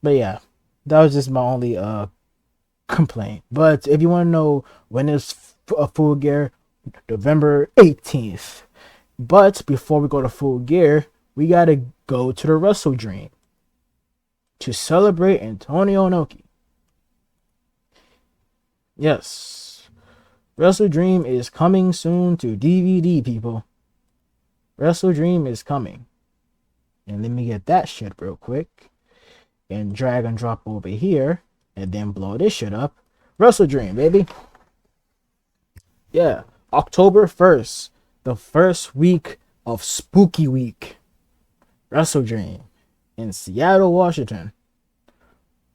But yeah, that was just my only complaint. But if you want to know when is Full Gear, November 18th. But before we go to Full Gear, we gotta go to the Wrestle Dream to celebrate Antonio Inoki. Yes, Wrestle Dream is coming soon to DVD, people. Wrestle Dream is coming. And let me get that shit real quick. And drag and drop over here. And then blow this shit up. Wrestle Dream, baby. Yeah, October 1st. The first week of Spooky Week. Wrestle Dream in Seattle, Washington.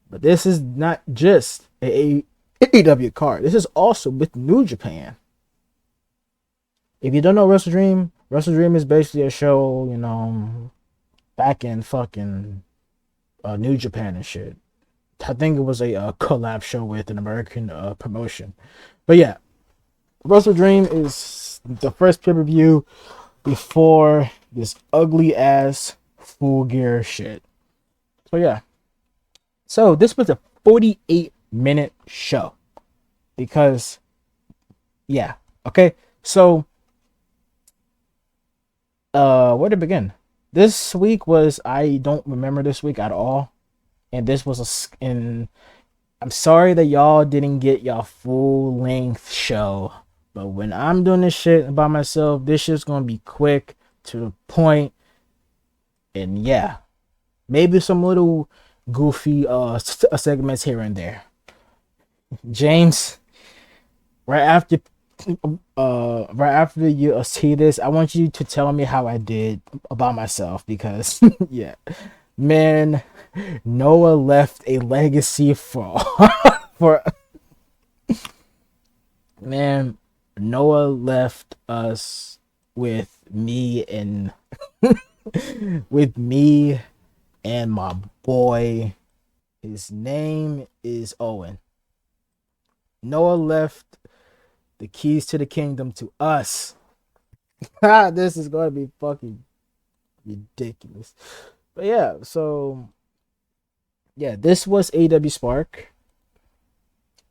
But this is not just a AEW card. This is also with New Japan. If you don't know Wrestle Dream is basically a show, back in fucking New Japan and shit. I think it was a collab show with an American promotion. But yeah, Wrestle Dream is the first pay-per-view before this ugly ass Full Gear shit. So yeah. So this was a 48-minute show. Because yeah. Okay. So where to begin? This week was, I don't remember this week at all. And this was and I'm sorry that y'all didn't get y'all full length show. But when I'm doing this shit by myself, this shit's gonna be quick, to the point, and yeah, maybe some little goofy segments here and there. James, right after right after you see this, I want you to tell me how I did about myself because yeah, man, Noah left a legacy for for man. Noah left us with me and with me and my boy. His name is Owen. Noah left the keys to the kingdom to us. This is going to be fucking ridiculous. But yeah, so yeah, this was AW Spark,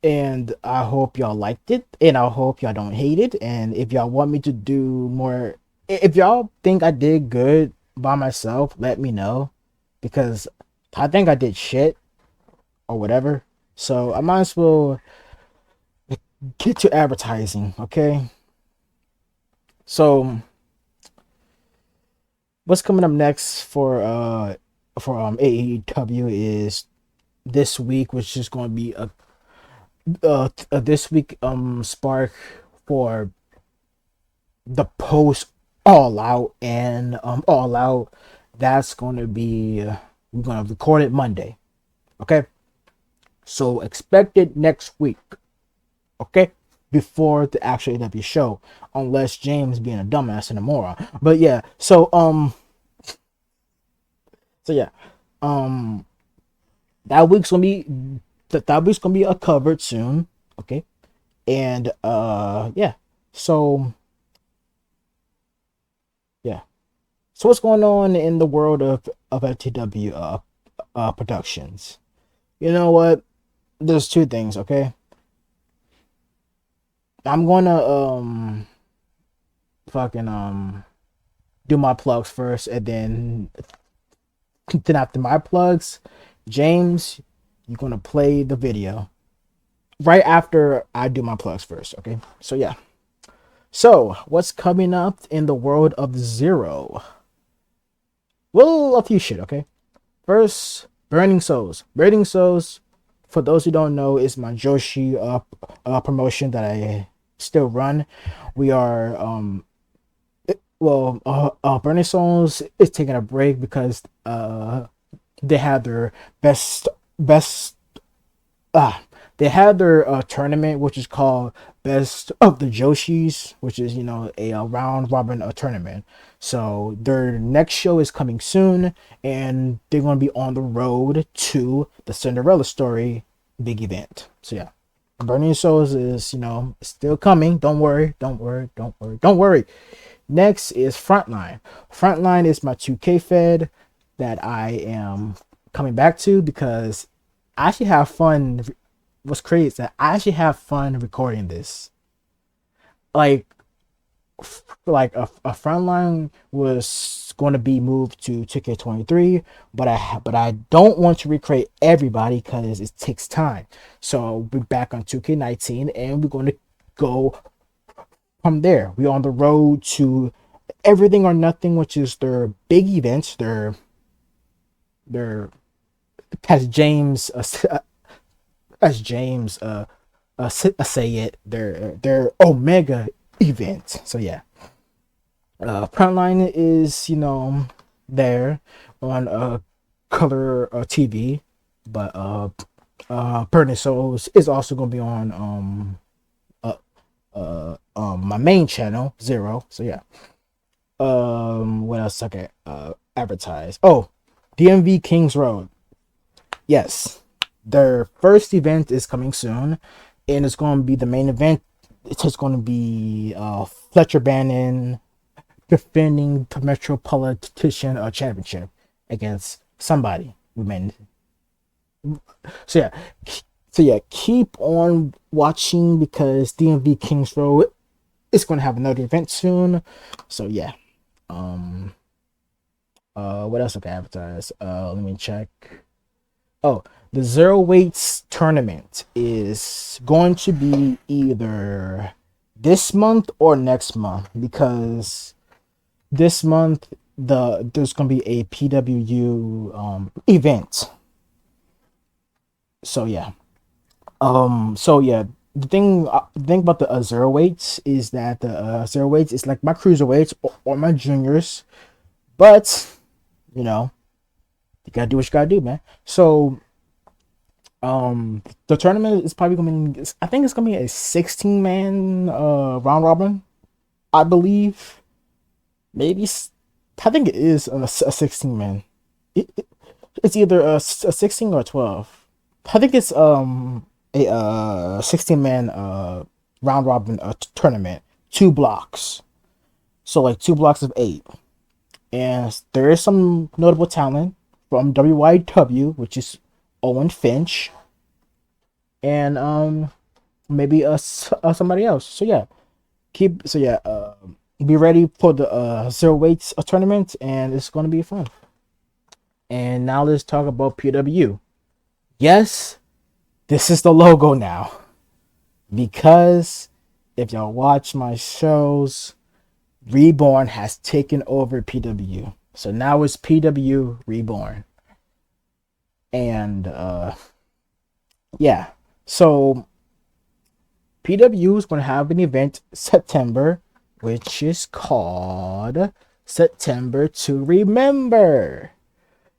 and I hope y'all liked it, and I hope y'all don't hate it. And if y'all want me to do more, if y'all think I did good by myself, let me know, because I think I did shit or whatever. So I might as well get to advertising, okay? So what's coming up next for AEW is this week, which is going to be a this week spark for the post all out and all out. That's going to be we're going to record it Monday, okay? So expect it next week, okay? Before the actual AEW show, unless James being a dumbass and a moron. But yeah, so yeah, um, that week's gonna be that week's gonna be covered soon, okay? And yeah, so yeah, so what's going on in the world of FTW productions? You know what? There's two things, okay? I'm gonna fucking do my plugs first, and then after my plugs, James, you're gonna play the video right after I do my plugs first, okay? So yeah. So what's coming up in the world of Zero? Well, a few shit, okay? First, Burning Souls. Burning Souls, for those who don't know, is my Joshi promotion that I still run. We are Burning Souls is taking a break because they had their best they had their tournament, which is called Best of the Joshis, which is, you know, a round robin tournament. So their next show is coming soon, and they're going to be on the road to the Cinderella Story big event. So yeah, Burning Souls is, you know, still coming. Don't worry, don't worry, don't worry, don't worry. Next is Frontline. Frontline is my 2K fed that I am coming back to because I actually have fun. What's crazy is that I actually have fun recording this. Like a Frontline was going to be moved to 2K23, but I don't want to recreate everybody because it takes time. So we're back on 2K19, and we're going to go from there. We're on the road to Everything or Nothing, which is their big events. Their as James say it, their Omega event. So yeah, Frontline is, you know, there on color TV, but Burning Souls is also gonna be on my main channel Zero. So yeah. What else I can advertise? Oh, DMV Kings Road. Yes, their first event is coming soon, and it's going to be the main event. It's just going to be Fletcher Bannon defending the Metropolitan Championship against somebody. So yeah, keep on watching because DMV Kings Road is going to have another event soon. So yeah. What else I can advertise? Let me check. Oh, the Zero Weights tournament is going to be either this month or next month, because this month there's gonna be a PWU event. So yeah. the thing about the zero weights is that the zero weights is like my cruiserweights or my juniors, but you know you gotta do what you gotta do, man. So the tournament is probably gonna be, I think it's gonna be a 16-man round robin, I believe. Maybe I think it is a 16-man. It's either a 16 or a 12. I think it's a 16-man round robin tournament, two blocks. So like two blocks of 8. And there is some notable talent from WYW, which is Owen Finch, and maybe somebody else. So yeah, be ready for the zero weights tournament, and it's going to be fun. And now let's talk about PW. Yes, this is the logo now, because if y'all watch my shows, Reborn has taken over PW. So now it's PW Reborn. And yeah. So PW is going to have an event September, which is called September to Remember.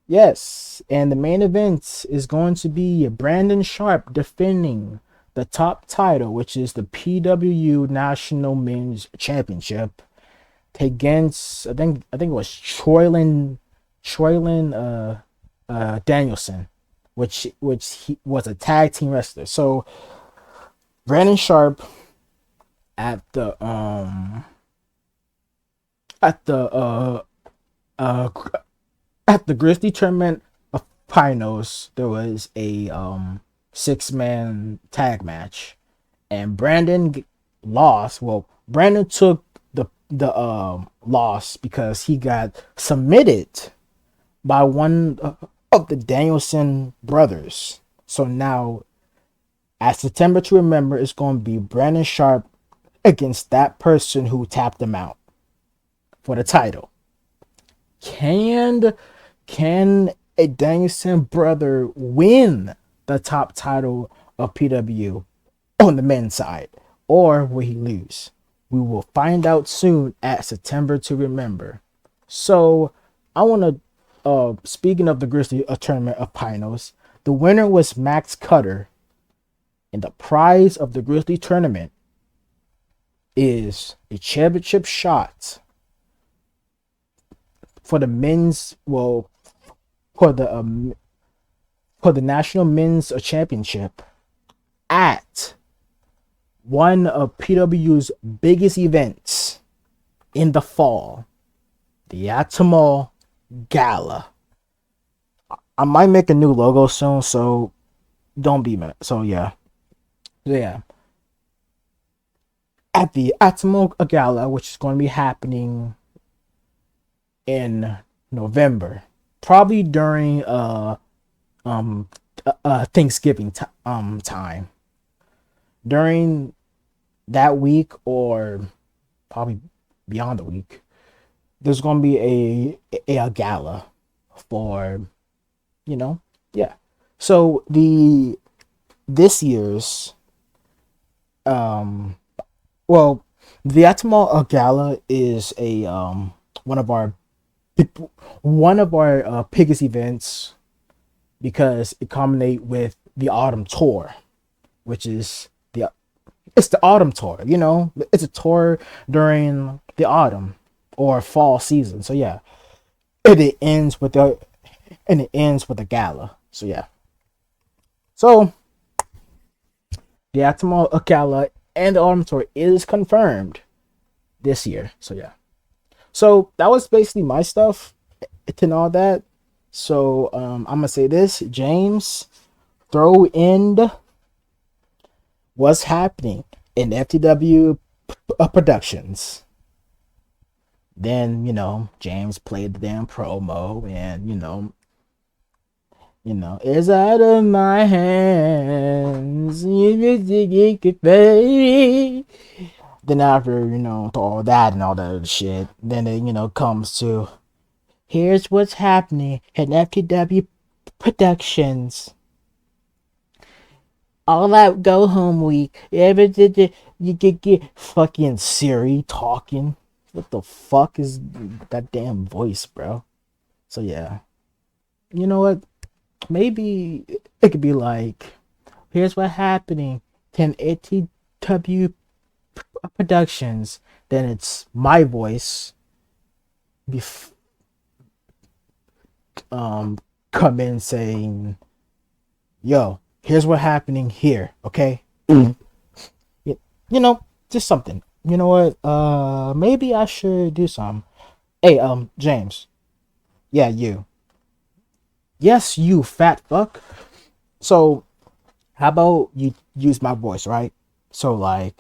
Yes, and the main event is going to be Brandon Sharp defending the top title, which is the PW National Men's Championship, against I think it was Troylin Danielson, which he was a tag team wrestler. So Brandon Sharp at the at the uh at the Grizzly tournament of finals, there was a 6-man tag match, and Brandon lost. Well, Brandon took the loss because he got submitted by one of the Danielson brothers. So now, at September to Remember, it's going to be Brandon Sharp against that person who tapped him out for the title. Can a Danielson brother win the top title of PW on the men's side, or will he lose? We will find out soon at September to Remember. So I want to, speaking of the Grizzly tournament of finals, the winner was Max Cutter, and the prize of the Grizzly tournament is a championship shot for the men's, well, for the National Men's Championship at one of PW's biggest events in the fall, the Atomo Gala. I might make a new logo soon, so don't be mad. So yeah. At the Atomo Gala, which is going to be happening in November, probably during Thanksgiving time. During that week, or probably beyond the week, there's going to be a gala for, yeah. So this year's well, the Atomo Gala is a one of our biggest events, because it culminates with the autumn tour, which is it's the autumn tour. It's a tour during the autumn or fall season. So yeah, it ends with a gala. So yeah, so the Atomo Gala and the autumn tour is confirmed this year. So yeah. So that was basically my stuff and all that. So I'm gonna say this, James, throw in what's happening in FTW productions. Then James played the damn promo, and it's out of my hands. Then after, all that and all that other shit, then it, comes to, here's what's happening in FTW Productions. all that go home week. You get fucking Siri talking. What the fuck is that damn voice, bro? So yeah, you know what? Maybe it could be like, here's what happening. 10 ATW Productions. Then it's my voice. Bef- come in saying, "Yo, here's what happening here." Okay. you, you know, just something. You know what? Maybe I should do some. Hey, James. Yeah, you. Yes, you fat fuck. So, how about you use my voice, right? So, like,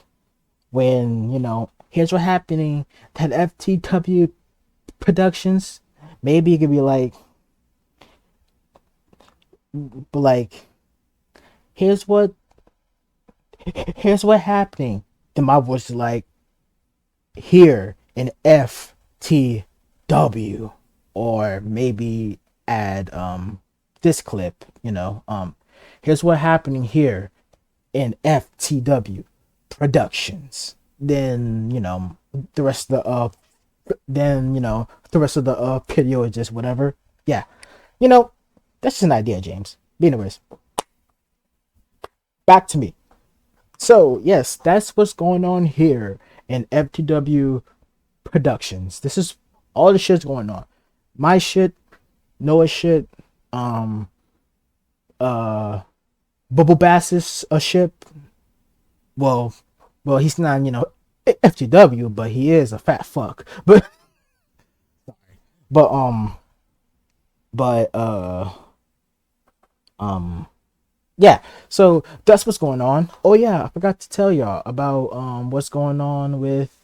when, here's what happening, that FTW Productions, maybe it could be like, but like, here's what, here's what happening. Then my voice is like, here in FTW, or maybe add this clip, here's what happening here in FTW Productions. Then the rest of the the rest of the video is just whatever. Yeah, you know that's just an idea, James. But anyways, back to me. So yes, that's what's going on here in FTW Productions. This is all the shit's going on. My shit, Noah shit, um, uh, Bubble Bass's a ship. Well, he's not, FTW, but he is a fat fuck. But but um, yeah. So that's what's going on. Oh yeah, I forgot to tell y'all about what's going on with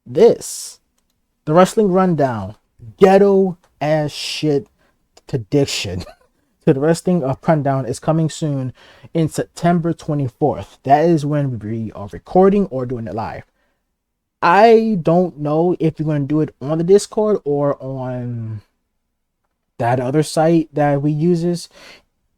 this. The wrestling rundown, ghetto ass shit addiction. To the wrestling rundown is coming soon in September 24th. That is when we are recording or doing it live. I don't know if you're going to do it on the Discord or on that other site that we uses.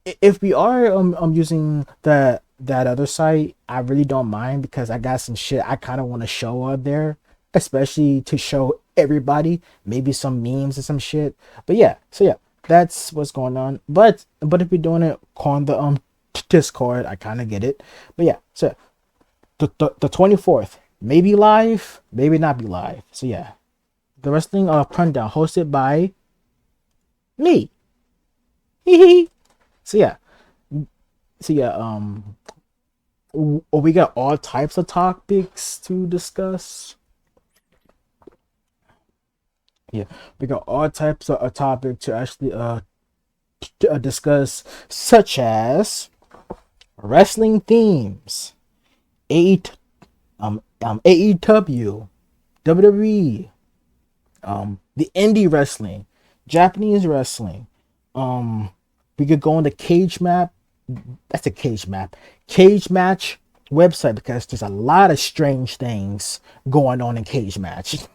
If we are using that other site, I really don't mind because I got some shit I kind of want to show on there, especially to show everybody, maybe some memes and some shit. But yeah, so yeah, that's what's going on. But if you're doing it on the Discord, I kind of get it. But yeah, so the 24th, maybe live, maybe not be live. So yeah, the wrestling rundown hosted by me. So yeah, we got all types of topics to discuss. Yeah, we got all types of a topic to actually discuss, such as wrestling themes, AEW, WWE, the indie wrestling, Japanese wrestling. We could go on the cage map. That's a cage map. Cage match website, because there's a lot of strange things going on in cage match.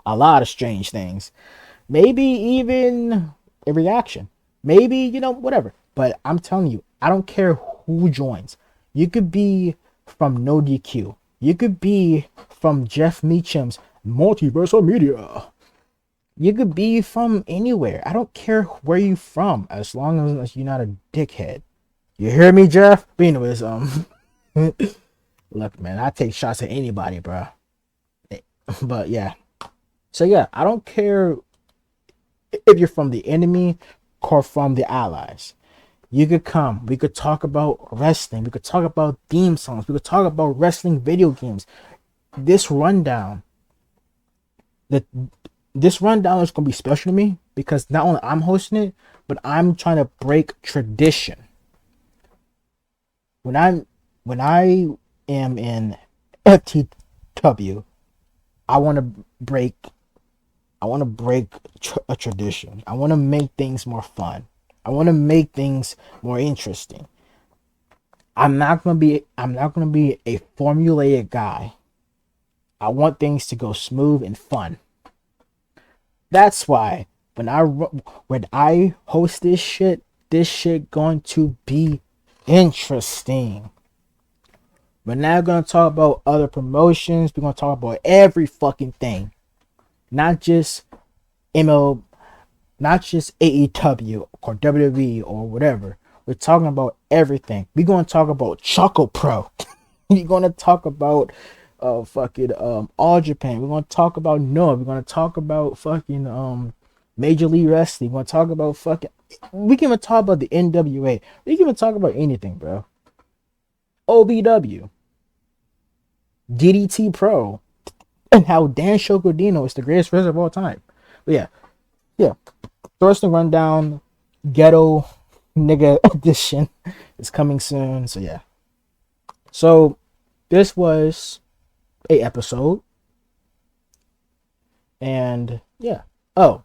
A lot of strange things. Maybe even a reaction. Maybe, whatever. But I'm telling you, I don't care who joins. You could be from No DQ. You could be from Jeff Meacham's Multiversal Media. You could be from anywhere. I don't care where you from, as long as you're not a dickhead. You hear me, Jeff? But anyways, look, man, I take shots at anybody, bro. But yeah. So yeah, I don't care if you're from the enemy or from the allies. You could come. We could talk about wrestling. We could talk about theme songs. We could talk about wrestling video games. This rundown, this rundown is gonna be special to me because not only I'm hosting it, but I'm trying to break tradition. When I am in FTW, I want to break a tradition. I want to make things more fun. I want to make things more interesting. I'm not gonna be a formulaic guy. I want things to go smooth and fun. That's why when I host this shit going to be Interesting. We're now gonna talk about other promotions. We're gonna talk about every fucking thing, not just ML, not just AEW or WWE or whatever. We're talking about everything. We're gonna talk about Choco Pro. We're gonna talk about fucking All Japan. We're gonna talk about Noah. We're gonna talk about fucking Major League Wrestling. We're gonna talk about fucking. We can even talk about the NWA. We can even talk about anything, bro. OVW, DDT Pro, and how Dan Shocodino is the greatest wrestler of all time. But yeah. Wrestling Rundown, Ghetto Nigga Edition is coming soon. So yeah. So this was a episode, and yeah. Oh,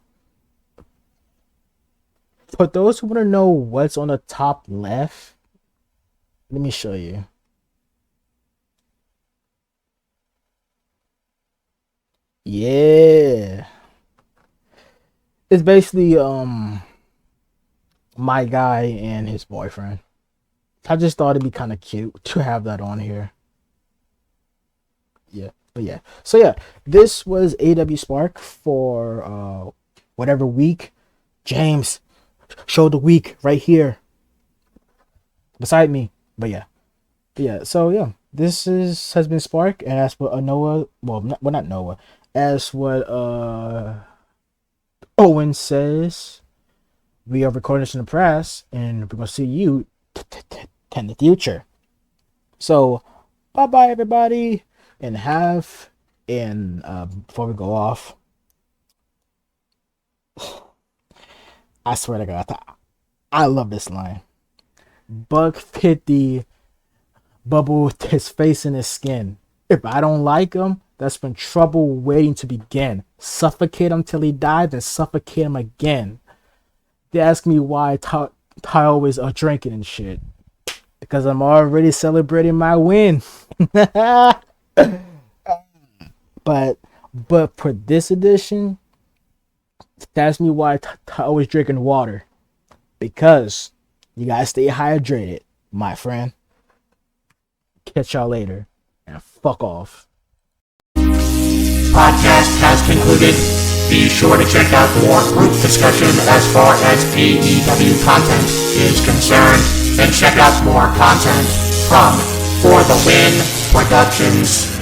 for those who want to know what's on the top left, let me show you. Yeah. It's basically my guy and his boyfriend. I just thought it'd be kind of cute to have that on here. Yeah. But yeah. So yeah, this was AW Spark for whatever week. James, show the week right here beside me. But yeah. So yeah, has been Spark, and as what Noah, not Noah, as what Owen says, we are recording this in the press, and we're gonna see you in the future. So bye everybody, and before we go off, I swear to God, I love this line. Buck 50 bubble with his face in his skin. If I don't like him, that's been trouble waiting to begin. Suffocate him till he died, then suffocate him again. They ask me why I always are drinking and shit. Because I'm already celebrating my win. But for this edition, they ask me why I always drinking water. Because you gotta stay hydrated, my friend. Catch y'all later. And fuck off. Podcast has concluded. Be sure to check out more group discussion as far as AEW content is concerned, and check out more content from For the Win Productions.